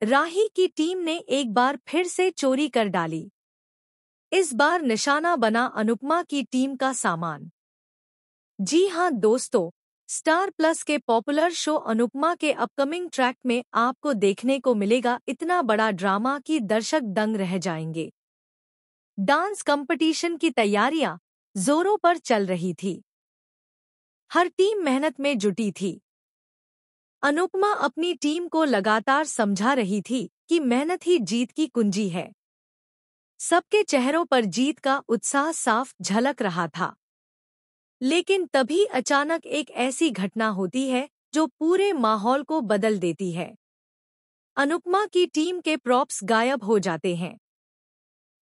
राही की टीम ने एक बार फिर से चोरी कर डाली। इस बार निशाना बना अनुपमा की टीम का सामान। जी हां दोस्तों, स्टार प्लस के पॉपुलर शो अनुपमा के अपकमिंग ट्रैक में आपको देखने को मिलेगा इतना बड़ा ड्रामा कि दर्शक दंग रह जाएंगे। डांस कंपटीशन की तैयारियां जोरों पर चल रही थी। हर टीम मेहनत में जुटी थी। अनुपमा अपनी टीम को लगातार समझा रही थी कि मेहनत ही जीत की कुंजी है। सबके चेहरों पर जीत का उत्साह साफ झलक रहा था। लेकिन तभी अचानक एक ऐसी घटना होती है जो पूरे माहौल को बदल देती है। अनुपमा की टीम के प्रॉप्स गायब हो जाते हैं।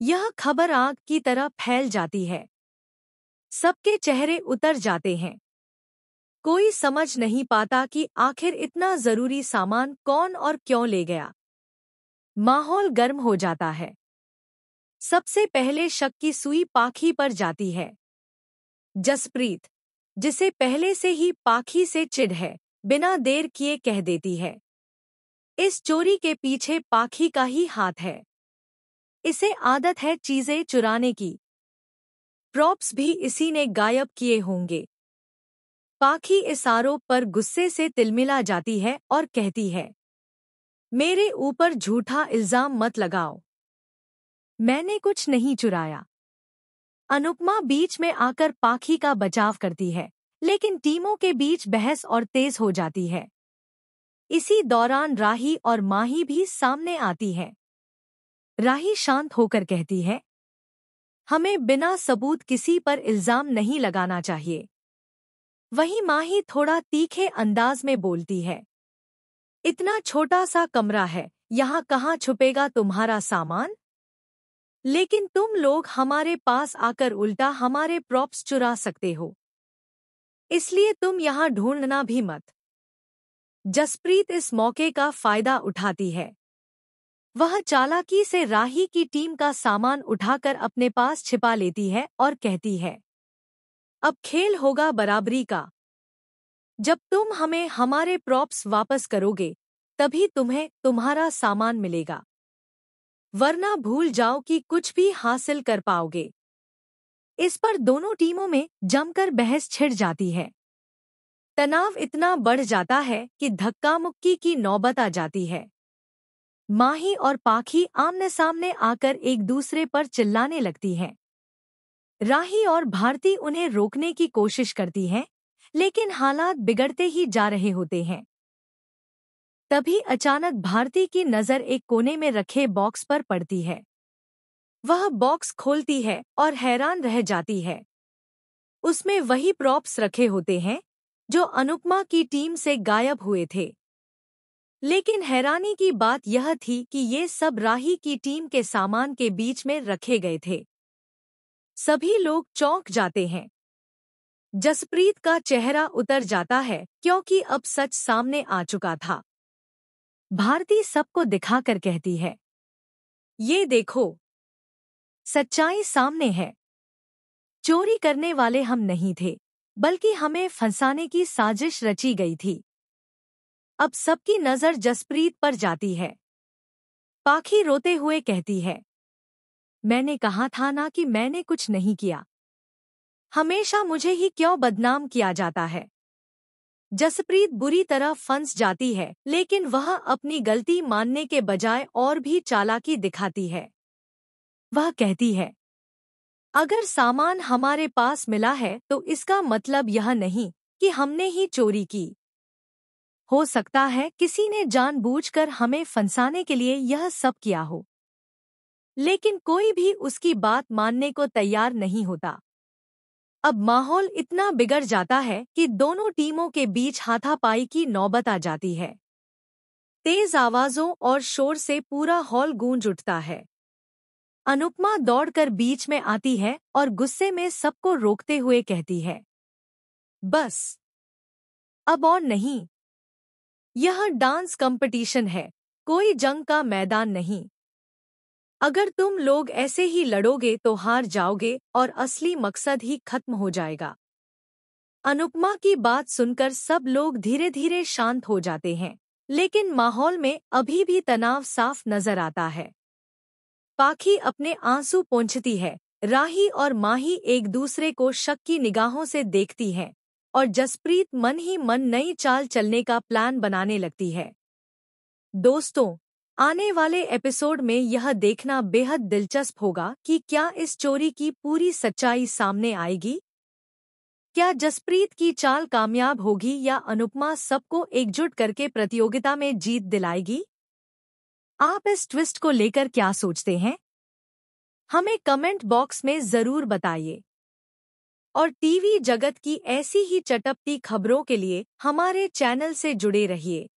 यह खबर आग की तरह फैल जाती है। सबके चेहरे उतर जाते हैं। कोई समझ नहीं पाता कि आखिर इतना जरूरी सामान कौन और क्यों ले गया। माहौल गर्म हो जाता है। सबसे पहले शक की सुई पाखी पर जाती है। जसप्रीत, जिसे पहले से ही पाखी से चिढ़ है, बिना देर किए कह देती है, इस चोरी के पीछे पाखी का ही हाथ है। इसे आदत है चीजें चुराने की। प्रॉप्स भी इसी ने गायब किए होंगे। पाखी इस आरोप पर गुस्से से तिलमिला जाती है और कहती है, मेरे ऊपर झूठा इल्जाम मत लगाओ। मैंने कुछ नहीं चुराया। अनुपमा बीच में आकर पाखी का बचाव करती है, लेकिन टीमों के बीच बहस और तेज हो जाती है। इसी दौरान राही और माही भी सामने आती है। राही शांत होकर कहती है, हमें बिना सबूत किसी पर इल्जाम नहीं लगाना चाहिए। वहीं माही थोड़ा तीखे अंदाज में बोलती है, इतना छोटा सा कमरा है, यहाँ कहाँ छुपेगा तुम्हारा सामान? लेकिन तुम लोग हमारे पास आकर उल्टा हमारे प्रॉप्स चुरा सकते हो, इसलिए तुम यहाँ ढूंढना भी मत। जसप्रीत इस मौके का फायदा उठाती है। वह चालाकी से राही की टीम का सामान उठाकर अपने पास छिपा लेती है और कहती है, अब खेल होगा बराबरी का। जब तुम हमें हमारे प्रॉप्स वापस करोगे, तभी तुम्हें तुम्हारा सामान मिलेगा, वरना भूल जाओ कि कुछ भी हासिल कर पाओगे। इस पर दोनों टीमों में जमकर बहस छिड़ जाती है। तनाव इतना बढ़ जाता है कि धक्का मुक्की की नौबत आ जाती है। माही और पाखी आमने सामने आकर एक दूसरे पर चिल्लाने लगती हैं। राही और भारती उन्हें रोकने की कोशिश करती हैं, लेकिन हालात बिगड़ते ही जा रहे होते हैं। तभी अचानक भारती की नज़र एक कोने में रखे बॉक्स पर पड़ती है। वह बॉक्स खोलती है और हैरान रह जाती है। उसमें वही प्रॉप्स रखे होते हैं जो अनुपमा की टीम से गायब हुए थे। लेकिन हैरानी की बात यह थी कि ये सब राही की टीम के सामान के बीच में रखे गए थे। सभी लोग चौंक जाते हैं। जसप्रीत का चेहरा उतर जाता है क्योंकि अब सच सामने आ चुका था। भारती सबको दिखाकर कहती है, ये देखो, सच्चाई सामने है। चोरी करने वाले हम नहीं थे, बल्कि हमें फंसाने की साजिश रची गई थी। अब सबकी नज़र जसप्रीत पर जाती है। पाखी रोते हुए कहती है, मैंने कहा था ना कि मैंने कुछ नहीं किया। हमेशा मुझे ही क्यों बदनाम किया जाता है। जसप्रीत बुरी तरह फंस जाती है, लेकिन वह अपनी गलती मानने के बजाय और भी चालाकी दिखाती है। वह कहती है, अगर सामान हमारे पास मिला है तो इसका मतलब यह नहीं कि हमने ही चोरी की। हो सकता है किसी ने जानबूझकर हमें फंसाने के लिए यह सब किया हो। लेकिन कोई भी उसकी बात मानने को तैयार नहीं होता। अब माहौल इतना बिगड़ जाता है कि दोनों टीमों के बीच हाथापाई की नौबत आ जाती है। तेज आवाजों और शोर से पूरा हॉल गूंज उठता है। अनुपमा दौड़कर बीच में आती है और गुस्से में सबको रोकते हुए कहती है, बस, अब और नहीं। यह डांस कंपटीशन है, कोई जंग का मैदान नहीं। अगर तुम लोग ऐसे ही लड़ोगे तो हार जाओगे और असली मकसद ही खत्म हो जाएगा। अनुपमा की बात सुनकर सब लोग धीरे धीरे शांत हो जाते हैं, लेकिन माहौल में अभी भी तनाव साफ नजर आता है। पाखी अपने आंसू पोंछती है, राही और माही एक दूसरे को शक की निगाहों से देखती हैं और जसप्रीत मन ही मन नई चाल चलने का प्लान बनाने लगती है। दोस्तों, आने वाले एपिसोड में यह देखना बेहद दिलचस्प होगा कि क्या इस चोरी की पूरी सच्चाई सामने आएगी। क्या जसप्रीत की चाल कामयाब होगी या अनुपमा सबको एकजुट करके प्रतियोगिता में जीत दिलाएगी? आप इस ट्विस्ट को लेकर क्या सोचते हैं? हमें कमेंट बॉक्स में जरूर बताइए। और टीवी जगत की ऐसी ही चटपटी खबरों के लिए हमारे चैनल से जुड़े रहिए।